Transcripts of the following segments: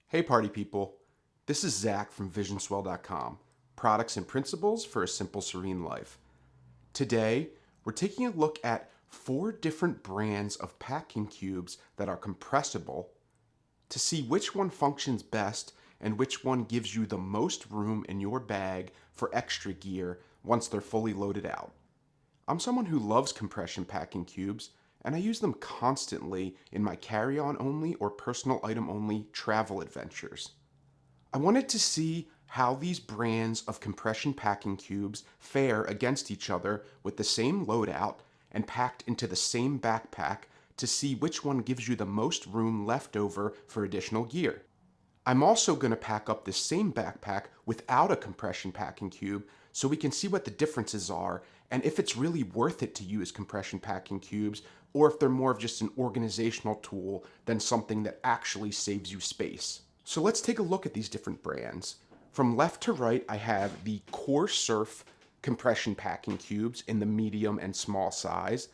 Hey party people, this is Zach from visionswell.com, products and principles for a simple, serene life. Today, we're taking a look at 4 different brands of packing cubes that are compressible to see which one functions best and which one gives you the most room in your bag for extra gear once they're fully loaded out. I'm someone who loves compression packing cubes, and I use them constantly in my carry-on only or personal item only travel adventures. I wanted to see how these brands of compression packing cubes fare against each other with the same loadout and packed into the same backpack to see which one gives you the most room left over for additional gear. I'm also going to pack up this same backpack without a compression packing cube so we can see what the differences are and if it's really worth it to use compression packing cubes or if they're more of just an organizational tool than something that actually saves you space. So let's take a look at these different brands. From left to right, I have the Cor Surf compression packing cubes in the medium and small size.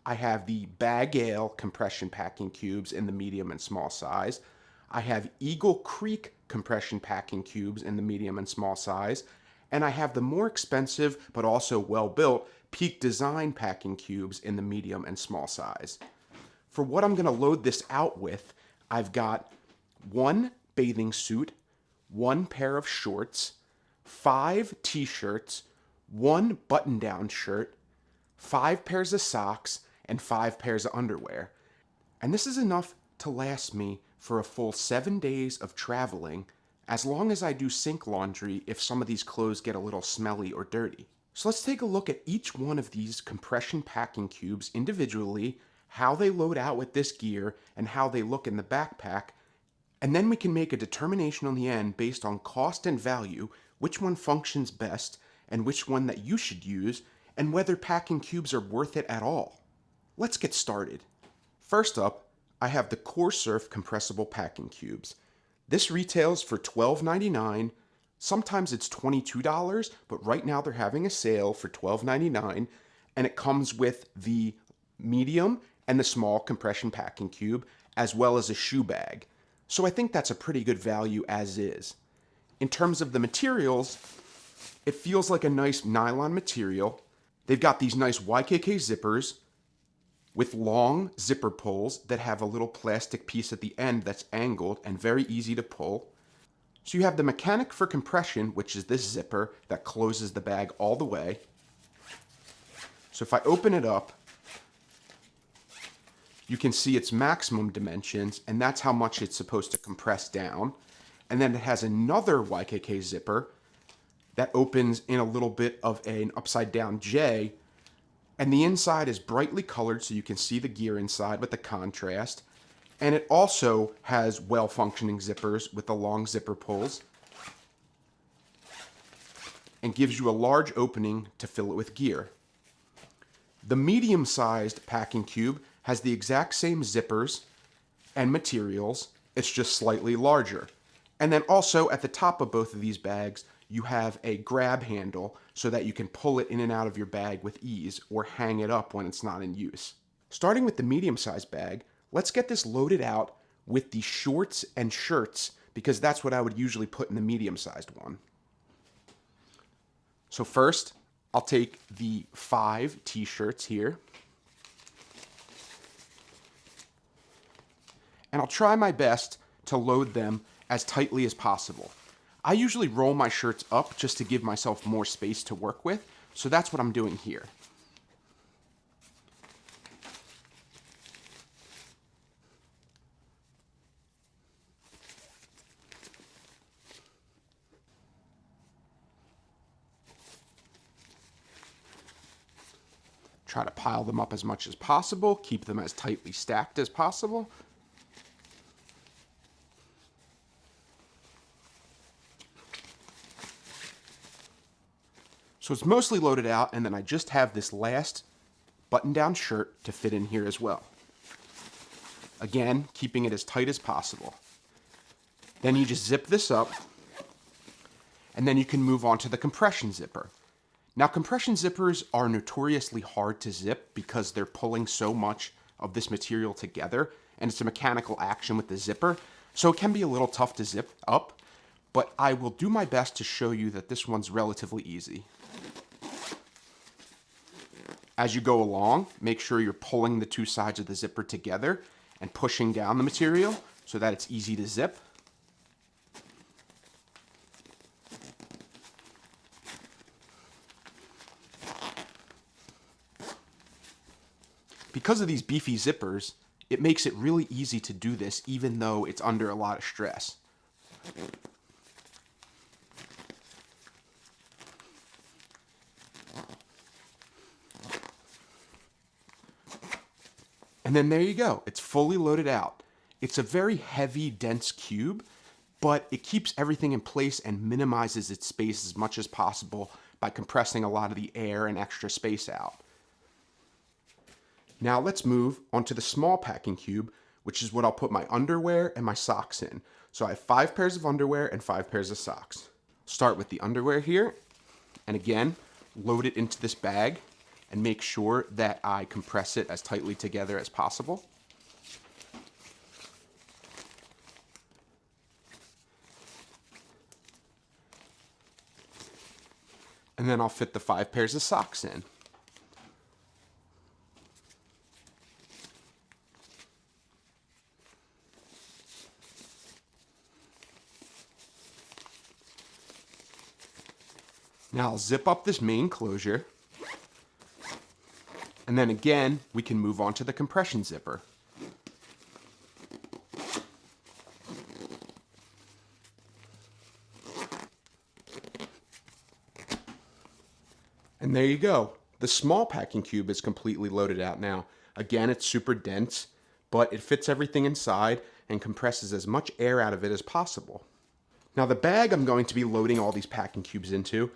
I have the Bagail compression packing cubes in the medium and small size. I have Eagle Creek compression packing cubes in the medium and small size. And I have the more expensive but also well-built Peak Design packing cubes in the medium and small size. For what I'm going to load this out with, I've got 1 bathing suit, 1 pair of shorts, 5 t-shirts, 1 button-down shirt, 5 pairs of socks, and 5 pairs of underwear. And this is enough to last me for a full 7 days of traveling, as long as I do sink laundry if some of these clothes get a little smelly or dirty. So let's take a look at each one of these compression packing cubes individually, how they load out with this gear, and how they look in the backpack, and then we can make a determination on the end based on cost and value, which one functions best, and which one that you should use, and whether packing cubes are worth it at all. Let's get started. First up, I have the Cor Surf compressible packing cubes. This retails for $12.99. Sometimes it's $22, but right now they're having a sale for $12.99, and it comes with the medium and the small compression packing cube, as well as a shoe bag. So I think that's a pretty good value as is. In terms of the materials, it feels like a nice nylon material. They've got these nice YKK zippers with long zipper pulls that have a little plastic piece at the end that's angled and very easy to pull. So you have the mechanic for compression, which is this zipper that closes the bag all the way. So if I open it up, you can see its maximum dimensions, and that's how much it's supposed to compress down. And then it has another YKK zipper that opens in a little bit of an upside down J, and the inside is brightly colored so you can see the gear inside with the contrast. And it also has well-functioning zippers with the long zipper pulls and gives you a large opening to fill it with gear. The medium-sized packing cube has the exact same zippers and materials, it's just slightly larger. And then also at the top of both of these bags, you have a grab handle so that you can pull it in and out of your bag with ease or hang it up when it's not in use. Starting with the medium-sized bag, let's get this loaded out with the shorts and shirts because that's what I would usually put in the medium-sized one. So first, I'll take the 5 t-shirts here, and I'll try my best to load them as tightly as possible. I usually roll my shirts up just to give myself more space to work with, so that's what I'm doing here. Try to pile them up as much as possible, keep them as tightly stacked as possible. So it's mostly loaded out, and then I just have this last button-down shirt to fit in here as well. Again, keeping it as tight as possible. Then you just zip this up, and then you can move on to the compression zipper. Now, compression zippers are notoriously hard to zip because they're pulling so much of this material together, and it's a mechanical action with the zipper. So it can be a little tough to zip up, but I will do my best to show you that this one's relatively easy. As you go along, make sure you're pulling the two sides of the zipper together and pushing down the material so that it's easy to zip. Because of these beefy zippers, it makes it really easy to do this even though it's under a lot of stress. And then there you go. It's fully loaded out. It's a very heavy, dense cube, but it keeps everything in place and minimizes its space as much as possible by compressing a lot of the air and extra space out. Now let's move onto the small packing cube, which is what I'll put my underwear and my socks in. So I have 5 pairs of underwear and 5 pairs of socks. Start with the underwear here, and again, load it into this bag and make sure that I compress it as tightly together as possible. And then I'll fit the 5 pairs of socks in. Now I'll zip up this main closure, and then again, we can move on to the compression zipper. And there you go. The small packing cube is completely loaded out now. Again, it's super dense, but it fits everything inside and compresses as much air out of it as possible. Now the bag I'm going to be loading all these packing cubes into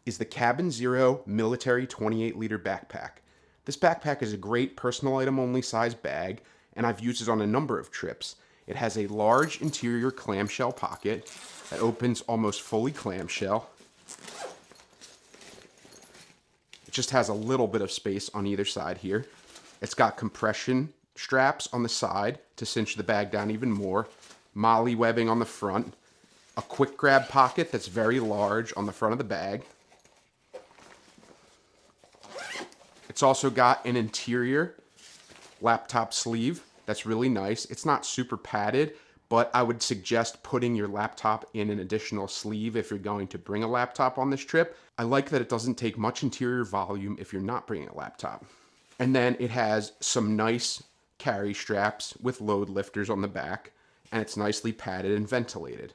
is the CabinZero Military 28-liter backpack. This backpack is a great personal item only size bag, and I've used it on a number of trips. It has a large interior clamshell pocket that opens almost fully clamshell. It just has a little bit of space on either side here. It's got compression straps on the side to cinch the bag down even more, MOLLE webbing on the front, a quick grab pocket that's very large on the front of the bag. It's also got an interior laptop sleeve that's really nice. It's not super padded, but I would suggest putting your laptop in an additional sleeve if you're going to bring a laptop on this trip. I like that it doesn't take much interior volume if you're not bringing a laptop. And then it has some nice carry straps with load lifters on the back, and it's nicely padded and ventilated.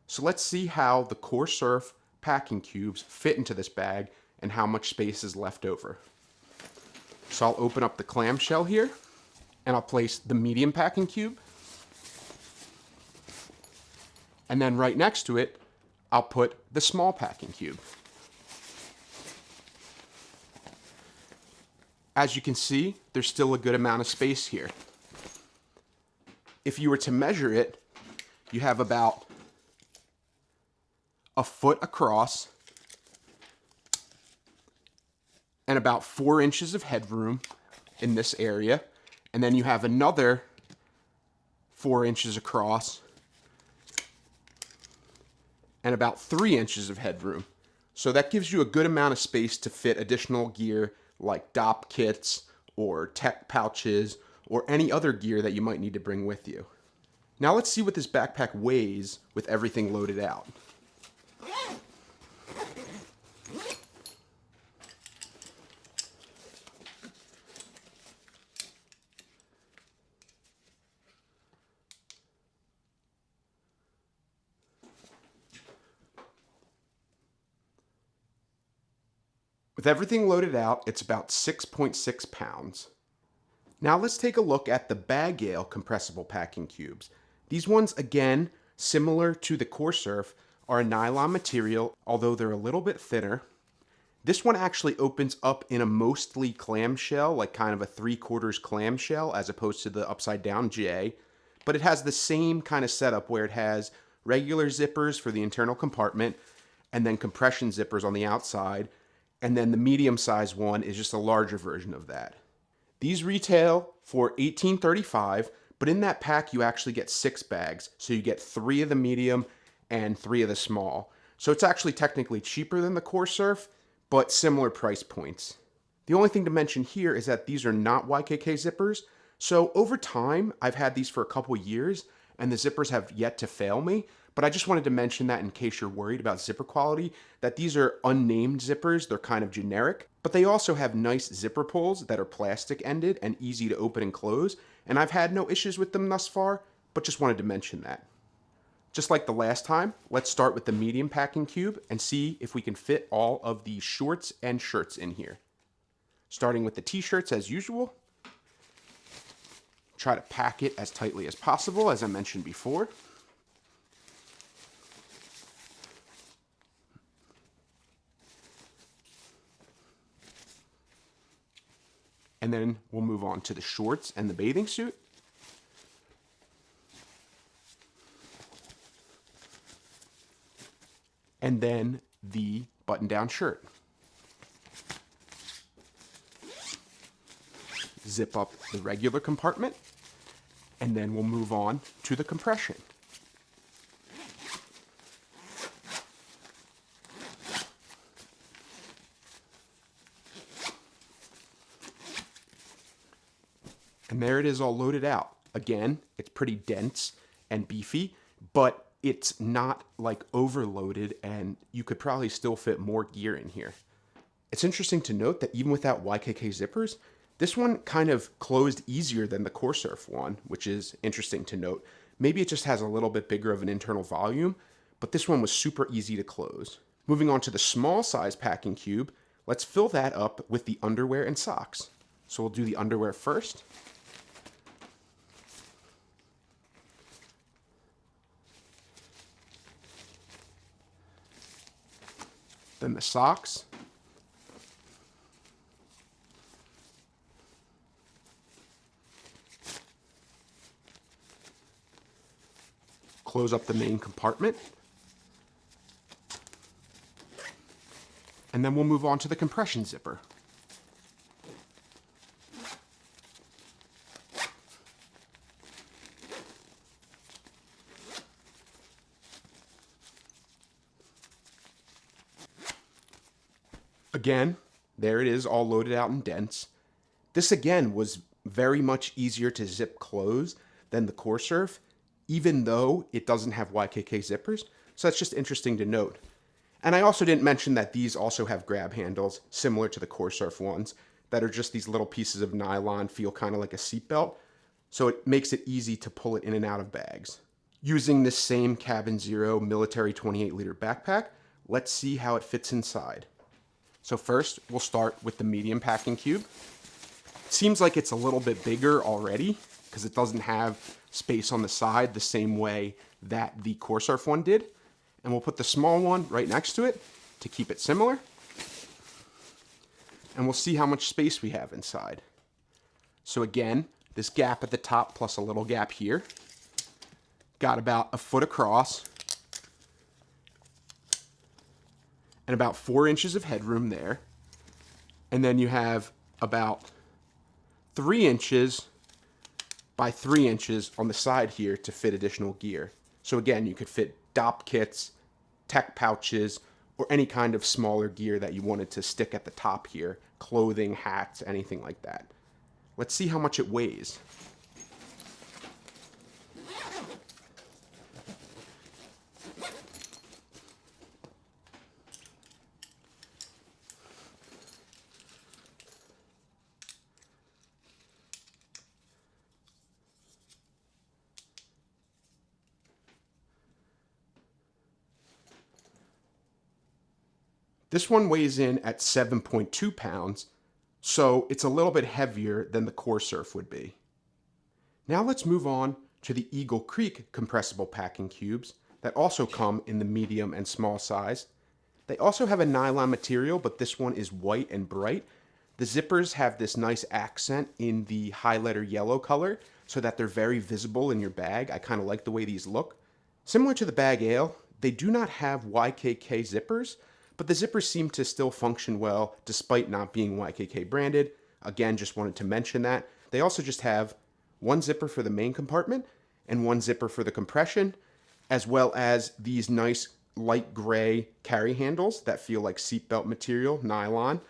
So let's see how the Cor Surf packing cubes fit into this bag and how much space is left over. So I'll open up the clamshell here, and I'll place the medium packing cube. And then right next to it, I'll put the small packing cube. As you can see, there's still a good amount of space here. If you were to measure it, you have about a foot across and about 4 inches of headroom in this area. And then you have another 4 inches across and about 3 inches of headroom. So that gives you a good amount of space to fit additional gear like DOP kits or tech pouches or any other gear that you might need to bring with you. Now let's see what this backpack weighs with everything loaded out. With everything loaded out, it's about 6.6 pounds. Now let's take a look at the Bagail compressible packing cubes. These ones, again, similar to the Cor Surf, are a nylon material, although they're a little bit thinner. This one actually opens up in a mostly clamshell, like kind of a 3/4 clamshell, as opposed to the upside down J. But it has the same kind of setup where it has regular zippers for the internal compartment, and then compression zippers on the outside, and then the medium-sized one is just a larger version of that. These retail for $18.35, But in that pack, you actually get 6 bags. So you get 3 of the medium and 3 of the small. So it's actually technically cheaper than the Cor Surf, but similar price points. The only thing to mention here is that these are not YKK zippers. So over time, I've had these for a couple years, and the zippers have yet to fail me. But I just wanted to mention that in case you're worried about zipper quality, that these are unnamed zippers. They're kind of generic, but they also have nice zipper pulls that are plastic ended and easy to open and close. And I've had no issues with them thus far, but just wanted to mention that. Just like the last time, let's start with the medium packing cube and see if we can fit all of the shorts and shirts in here. Starting with the t-shirts as usual. Try to pack it as tightly as possible, as I mentioned before. And then we'll move on to the shorts and the bathing suit. And then the button-down shirt. Zip up the regular compartment, and then we'll move on to the compression. And there it is all loaded out. Again, it's pretty dense and beefy, but it's not like overloaded, and you could probably still fit more gear in here. It's interesting to note that even without YKK zippers, this one kind of closed easier than the Cor Surf one, which is interesting to note. Maybe it just has a little bit bigger of an internal volume, but this one was super easy to close. Moving on to the small size packing cube, let's fill that up with the underwear and socks. So we'll do the underwear first. Then the socks. Close up the main compartment. And then we'll move on to the compression zipper. Again, there it is all loaded out and dense. This again was very much easier to zip close than the Cor Surf, even though it doesn't have YKK zippers. So that's just interesting to note. And I also didn't mention that these also have grab handles, similar to the Cor Surf ones, that are just these little pieces of nylon, feel kind of like a seatbelt. So it makes it easy to pull it in and out of bags. Using this same CabinZero Military 28-liter backpack, let's see how it fits inside. So first, we'll start with the medium packing cube. It seems like it's a little bit bigger already because it doesn't have space on the side the same way that the Cor Surf one did. And we'll put the small one right next to it to keep it similar. And we'll see how much space we have inside. So again, this gap at the top plus a little gap here. Got about a foot across. And about 4 inches of headroom there. And then you have about 3 inches by 3 inches on the side here to fit additional gear. So again, you could fit DOP kits, tech pouches, or any kind of smaller gear that you wanted to stick at the top here. Clothing, hats, anything like that. Let's see how much it weighs. This one weighs in at 7.2 pounds, so it's a little bit heavier than the Cor Surf would be. Now let's move on to the Eagle Creek compressible packing cubes that also come in the medium and small size. They also have a nylon material, but this one is white and bright. The zippers have this nice accent in the highlighter yellow color so that they're very visible in your bag. I kind of like the way these look. Similar to the Bagail, they do not have YKK zippers, but the zippers seem to still function well despite not being YKK branded. Again, just wanted to mention that. They also just have one zipper for the main compartment and one zipper for the compression, as well as these nice light gray carry handles that feel like seatbelt material, nylon.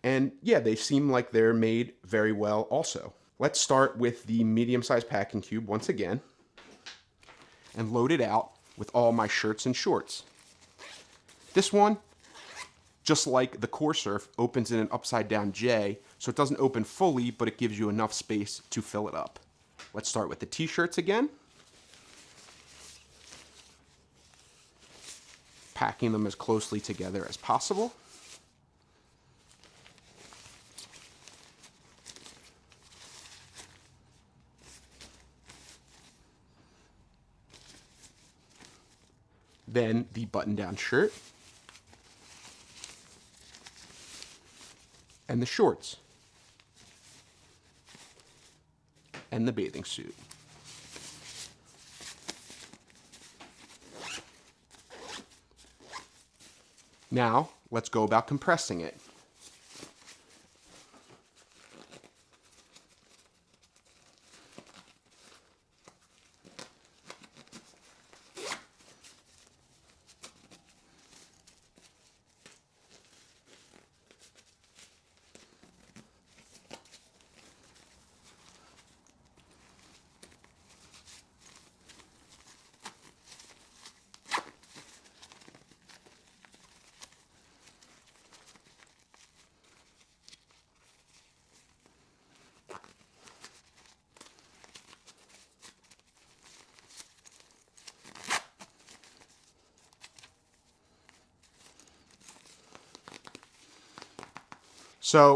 And yeah, they seem like they're made very well also. Let's start with the medium-sized packing cube once again and load it out with all my shirts and shorts. This one, just like the Cor Surf, opens in an upside-down J, so it doesn't open fully, but it gives you enough space to fill it up. Let's start with the t-shirts again. Packing them as closely together as possible. Then the button-down shirt. And the shorts. And the bathing suit. Now, let's go about compressing it.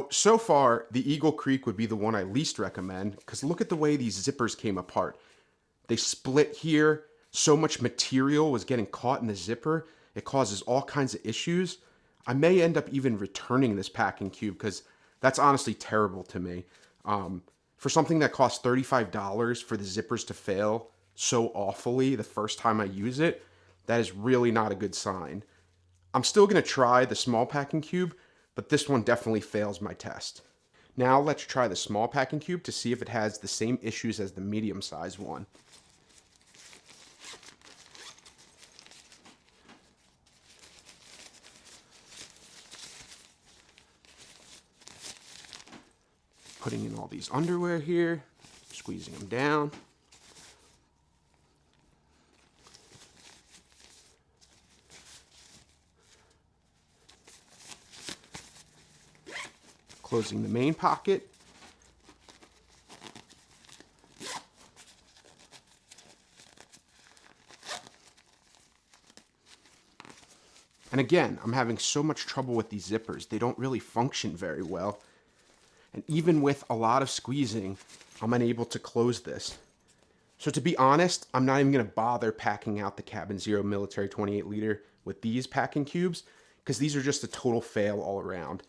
So far, the Eagle Creek would be the one I least recommend, because look at the way these zippers came apart. They split here, so much material was getting caught in the zipper, it causes all kinds of issues. I may end up even returning this packing cube, because that's honestly terrible to me. For something that costs $35 for the zippers to fail so awfully the first time I use it, that is really not a good sign. I'm still going to try the small packing cube, but this one definitely fails my test. Now let's try the small packing cube to see if it has the same issues as the medium-sized one. Putting in all these underwear here, squeezing them down. Closing the main pocket. And again, I'm having so much trouble with these zippers. They don't really function very well. And even with a lot of squeezing, I'm unable to close this. So to be honest, I'm not even going to bother packing out the CabinZero Military 28 liter with these packing cubes, because these are just a total fail all around.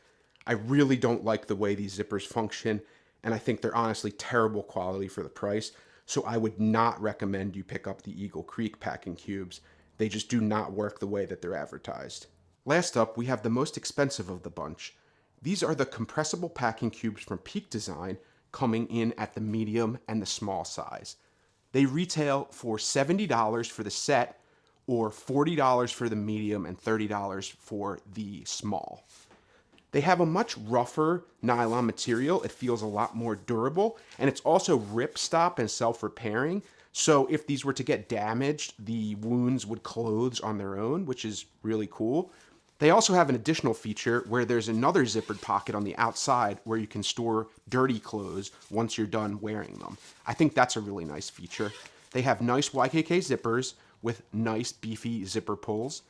I really don't like the way these zippers function, and I think they're honestly terrible quality for the price, so I would not recommend you pick up the Eagle Creek packing cubes. They just do not work the way that they're advertised. Last up, we have the most expensive of the bunch. These are the compressible packing cubes from Peak Design, coming in at the medium and the small size. They retail for $70 for the set, or $40 for the medium and $30 for the small. They have a much rougher nylon material. It feels a lot more durable, and it's also rip-stop and self-repairing. So if these were to get damaged, the wounds would close on their own, which is really cool. They also have an additional feature where there's another zippered pocket on the outside where you can store dirty clothes once you're done wearing them. I think that's a really nice feature. They have nice YKK zippers with nice beefy zipper pulls.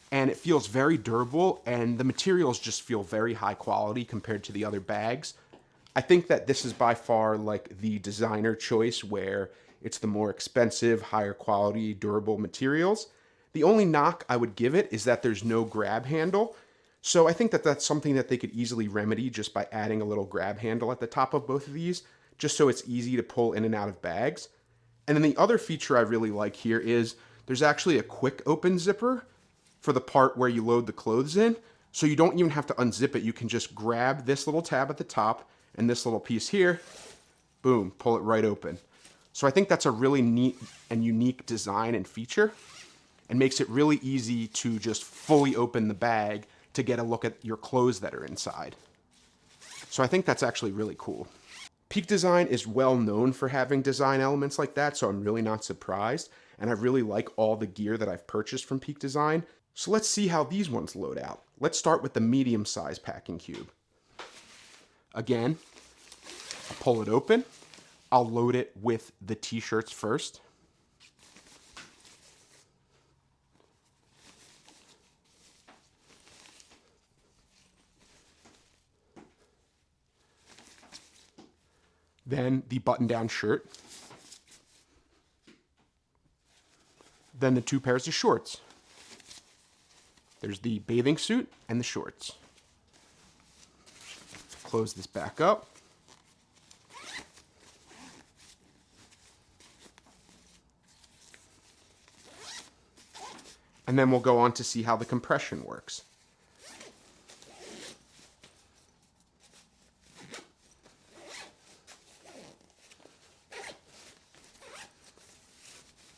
And it feels very durable, and the materials just feel very high quality compared to the other bags. I think that this is by far like the designer choice, where it's the more expensive, higher quality, durable materials. The only knock I would give it is that there's no grab handle. So I think that that's something that they could easily remedy just by adding a little grab handle at the top of both of these, just so it's easy to pull in and out of bags. And then the other feature I really like here is there's actually a quick open zipper for the part where you load the clothes in. So you don't even have to unzip it. You can just grab this little tab at the top and this little piece here, boom, pull it right open. So I think that's a really neat and unique design and feature, and makes it really easy to just fully open the bag to get a look at your clothes that are inside. So I think that's actually really cool. Peak Design is well known for having design elements like that, so I'm really not surprised. And I really like all the gear that I've purchased from Peak Design. So let's see how these ones load out. Let's start with the medium-sized packing cube. Again, I'll pull it open. I'll load it with the t-shirts first. Then the button-down shirt. Then the 2 pairs of shorts. There's the bathing suit and the shorts. Close this back up. And then we'll go on to see how the compression works.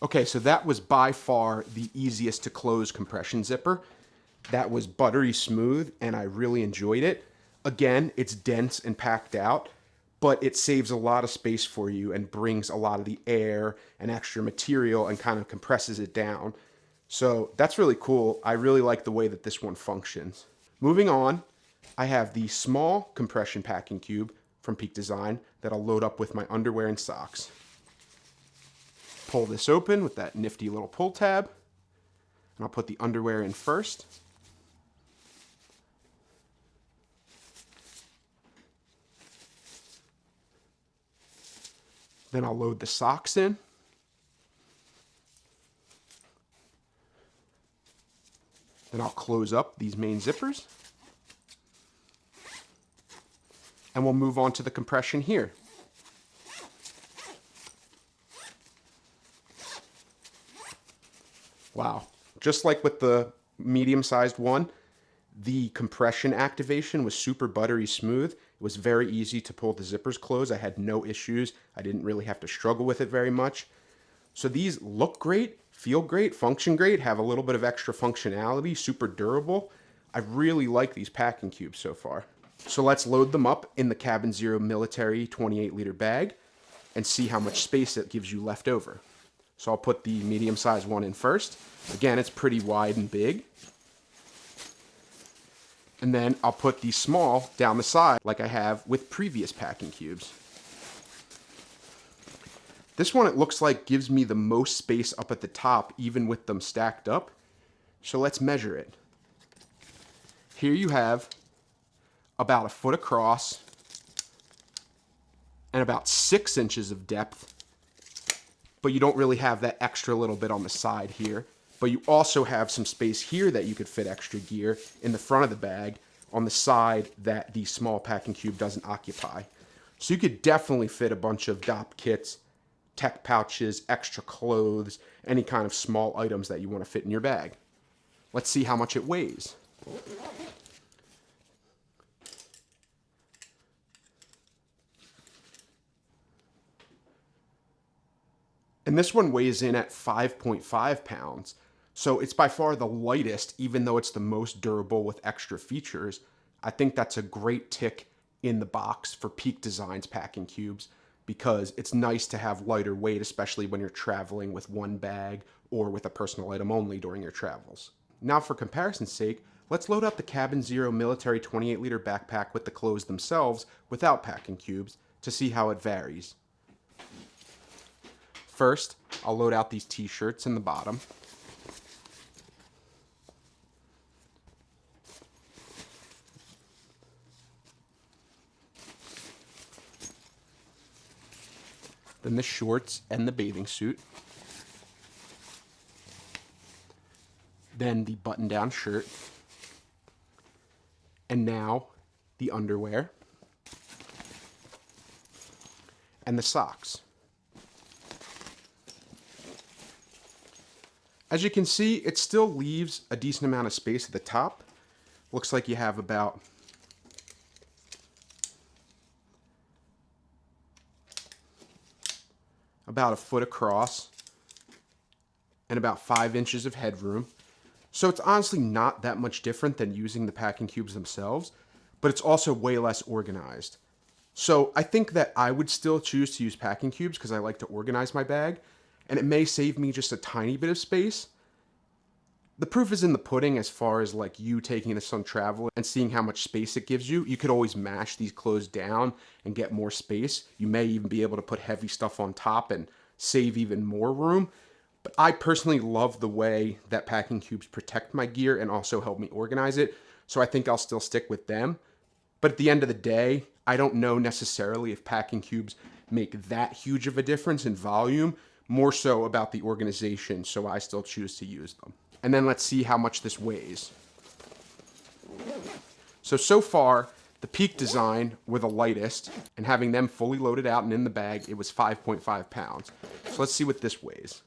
Okay, so that was by far the easiest to close compression zipper. That was buttery smooth, and I really enjoyed it. Again, it's dense and packed out, but it saves a lot of space for you and brings a lot of the air and extra material and kind of compresses it down. So that's really cool. I really like the way that this one functions. Moving on, I have the small compression packing cube from Peak Design that I'll load up with my underwear and socks. Pull this open with that nifty little pull tab, and I'll put the underwear in first. Then I'll load the socks in. Then I'll close up these main zippers. And we'll move on to the compression here. Wow. Just like with the medium-sized one, the compression activation was super buttery smooth. It was very easy to pull the zippers closed. I had no issues. I didn't really have to struggle with it very much. So these look great, feel great, function great, have a little bit of extra functionality, super durable. I really like these packing cubes so far. So let's load them up in the CabinZero Military 28-liter bag and see how much space it gives you left over. So I'll put the medium-sized one in first. Again, it's pretty wide and big. And then I'll put the small down the side like I have with previous packing cubes. This one, it looks like, gives me the most space up at the top, even with them stacked up. So let's measure it. Here you have about 1 foot across and about 6 inches of depth, but you don't really have that extra little bit on the side here. But you also have some space here that you could fit extra gear in the front of the bag on the side that the small packing cube doesn't occupy. So you could definitely fit a bunch of DOP kits, tech pouches, extra clothes, any kind of small items that you want to fit in your bag. Let's see how much it weighs. And this one weighs in at 5.5 pounds. So it's by far the lightest, even though it's the most durable with extra features. I think that's a great tick in the box for Peak Design's packing cubes, because it's nice to have lighter weight, especially when you're traveling with one bag or with a personal item only during your travels. Now, for comparison's sake, let's load up the CabinZero Military 28-liter backpack with the clothes themselves without packing cubes to see how it varies. First, I'll load out these t-shirts in the bottom. Then the shorts and the bathing suit. Then the button-down shirt. And now the underwear. And the socks. As you can see, it still leaves a decent amount of space at the top. Looks like you have about about a foot across, and about 5 inches of headroom. So it's honestly not that much different than using the packing cubes themselves, but it's also way less organized. So I think that I would still choose to use packing cubes because I like to organize my bag, and it may save me just a tiny bit of space. The proof is in the pudding as far as like you taking this on travel and seeing how much space it gives you. You could always mash these clothes down and get more space. You may even be able to put heavy stuff on top and save even more room. But I personally love the way that packing cubes protect my gear and also help me organize it. So I think I'll still stick with them. But at the end of the day, I don't know necessarily if packing cubes make that huge of a difference in volume, more so about the organization, so I still choose to use them. And then let's see how much this weighs. So far, the Peak design were the lightest, and having them fully loaded out and in the bag, it was 5.5 pounds. So let's see what this weighs.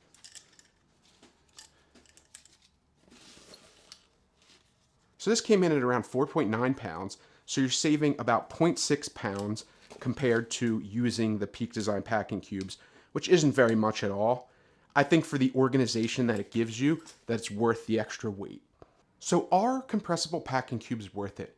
So this came in at around 4.9 pounds, so you're saving about 0.6 pounds compared to using the Peak design packing cubes, which isn't very much at all. I think for the organization that it gives you, that's worth the extra weight. So are compressible packing cubes worth it?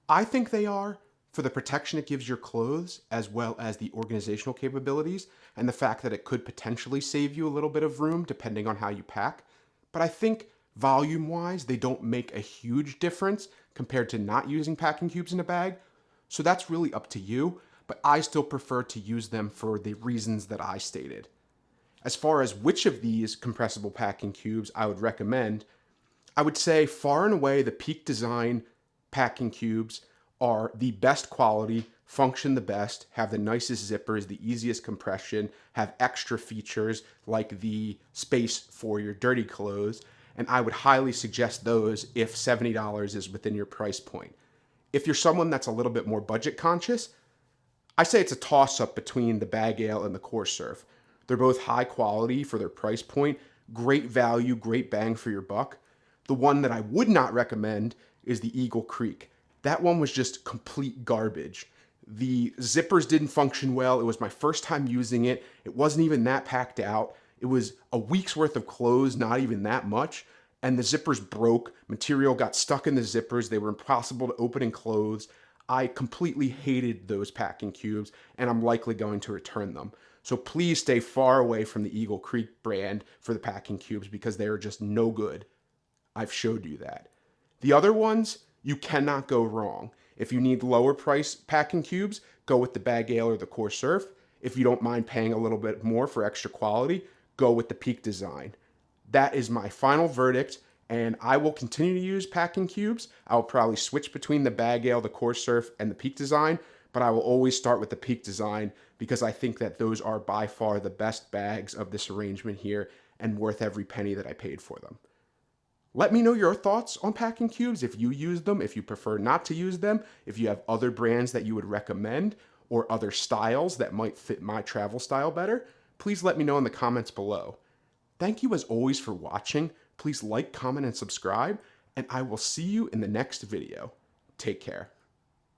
I think they are for the protection it gives your clothes, as well as the organizational capabilities, and the fact that it could potentially save you a little bit of room depending on how you pack. But I think volume-wise, they don't make a huge difference compared to not using packing cubes in a bag. So that's really up to you, but I still prefer to use them for the reasons that I stated. As far as which of these compressible packing cubes I would recommend, I would say far and away the Peak design packing cubes are the best quality, function the best, have the nicest zippers, the easiest compression, have extra features like the space for your dirty clothes, and I would highly suggest those if $70 is within your price point. If you're someone that's a little bit more budget conscious, I say it's a toss-up between the Bagail and the Cor Surf. They're both high quality for their price point, great value, great bang for your buck. The one that I would not recommend is the Eagle Creek. That one was just complete garbage. The zippers didn't function well. It was my first time using it. It wasn't even that packed out. It was a week's worth of clothes, not even that much. And the zippers broke. Material got stuck in the zippers. They were impossible to open and close. I completely hated those packing cubes, and I'm likely going to return them. So please stay far away from the Eagle Creek brand for the packing cubes because they are just no good. I've showed you that. The other ones, you cannot go wrong. If you need lower price packing cubes, go with the Bagail or the Cor Surf. If you don't mind paying a little bit more for extra quality, go with the Peak design. That is my final verdict, and I will continue to use packing cubes. I'll probably switch between the Bagail, the Cor Surf, and the Peak design, but I will always start with the Peak design because I think that those are by far the best bags of this arrangement here and worth every penny that I paid for them. Let me know your thoughts on packing cubes, if you use them, if you prefer not to use them, if you have other brands that you would recommend, or other styles that might fit my travel style better. Please let me know in the comments below. Thank you as always for watching. Please like, comment, and subscribe, and I will see you in the next video. Take care.